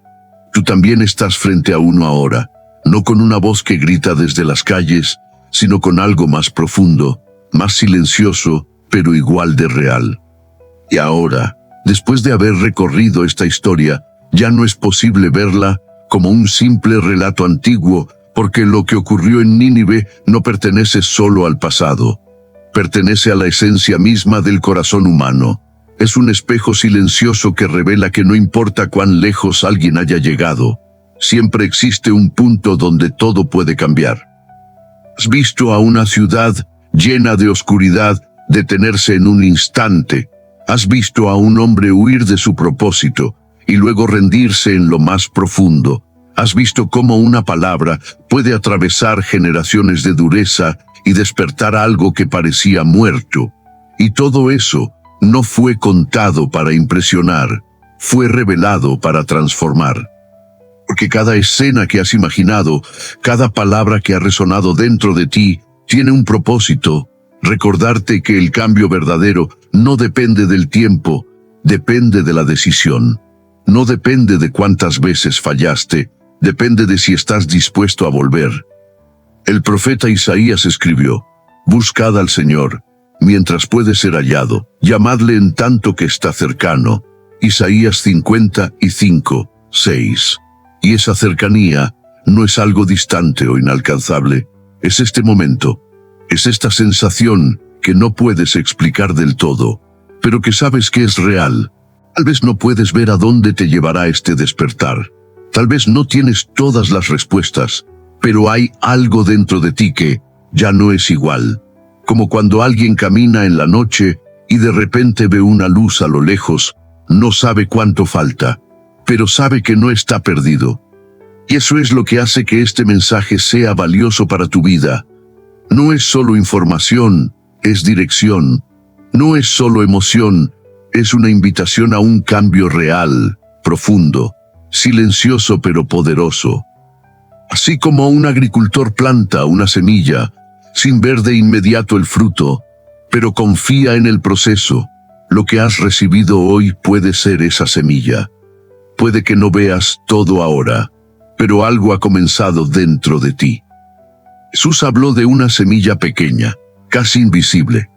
A: tú también estás frente a uno ahora, no con una voz que grita desde las calles, sino con algo más profundo, más silencioso, pero igual de real. Y ahora, después de haber recorrido esta historia, ya no es posible verla como un simple relato antiguo, porque lo que ocurrió en Nínive no pertenece solo al pasado. Pertenece a la esencia misma del corazón humano. Es un espejo silencioso que revela que no importa cuán lejos alguien haya llegado, siempre existe un punto donde todo puede cambiar. ¿Has visto a una ciudad llena de oscuridad detenerse en un instante? ¿Has visto a un hombre huir de su propósito y luego rendirse en lo más profundo? ¿Has visto cómo una palabra puede atravesar generaciones de dureza y despertar algo que parecía muerto? Y todo eso no fue contado para impresionar, fue revelado para transformar. Porque cada escena que has imaginado, cada palabra que ha resonado dentro de ti, tiene un propósito: recordarte que el cambio verdadero no depende del tiempo, depende de la decisión. No depende de cuántas veces fallaste, depende de si estás dispuesto a volver. El profeta Isaías escribió: buscad al Señor mientras puede ser hallado, llamadle en tanto que está cercano. Isaías 55:6. Y esa cercanía no es algo distante o inalcanzable, es este momento, es esta sensación que no puedes explicar del todo, pero que sabes que es real. Tal vez no puedes ver a dónde te llevará este despertar, tal vez no tienes todas las respuestas, pero hay algo dentro de ti que ya no es igual. Como cuando alguien camina en la noche y de repente ve una luz a lo lejos, no sabe cuánto falta, pero sabe que no está perdido. Y eso es lo que hace que este mensaje sea valioso para tu vida. No es solo información, es dirección. No es solo emoción, es una invitación a un cambio real, profundo, silencioso pero poderoso. Así como un agricultor planta una semilla, sin ver de inmediato el fruto, pero confía en el proceso. Lo que has recibido hoy puede ser esa semilla. Puede que no veas todo ahora, pero algo ha comenzado dentro de ti. Jesús habló de una semilla pequeña, casi invisible,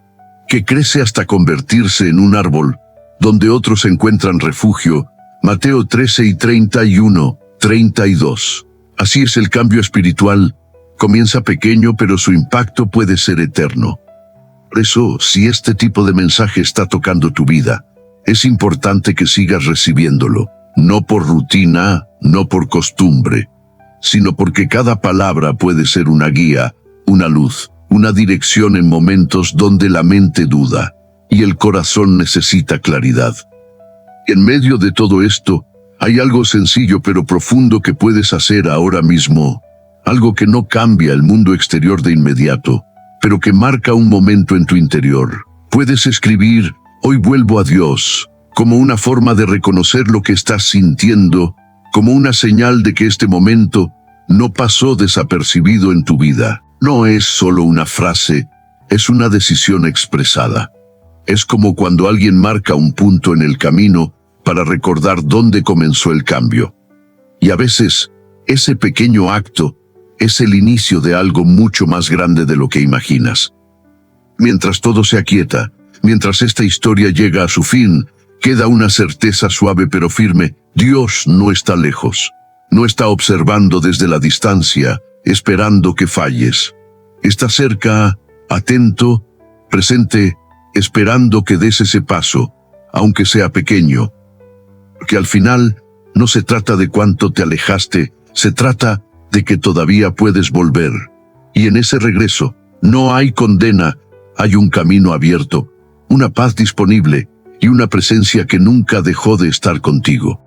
A: que crece hasta convertirse en un árbol, donde otros encuentran refugio. Mateo 13:31-32. Así es el cambio espiritual. Comienza pequeño, pero su impacto puede ser eterno. Por eso, si este tipo de mensaje está tocando tu vida, es importante que sigas recibiéndolo, no por rutina, no por costumbre, sino porque cada palabra puede ser una guía, una luz, una dirección en momentos donde la mente duda y el corazón necesita claridad. En medio de todo esto, hay algo sencillo pero profundo que puedes hacer ahora mismo. Algo que no cambia el mundo exterior de inmediato, pero que marca un momento en tu interior. Puedes escribir, hoy vuelvo a Dios, como una forma de reconocer lo que estás sintiendo, como una señal de que este momento no pasó desapercibido en tu vida. No es solo una frase, es una decisión expresada. Es como cuando alguien marca un punto en el camino para recordar dónde comenzó el cambio. Y a veces, ese pequeño acto es el inicio de algo mucho más grande de lo que imaginas. Mientras todo se aquieta, mientras esta historia llega a su fin, queda una certeza suave pero firme: Dios no está lejos. No está observando desde la distancia, esperando que falles. Está cerca, atento, presente, esperando que des ese paso, aunque sea pequeño. Porque al final, no se trata de cuánto te alejaste, se trata de que todavía puedes volver. Y en ese regreso, no hay condena, hay un camino abierto, una paz disponible y una presencia que nunca dejó de estar contigo.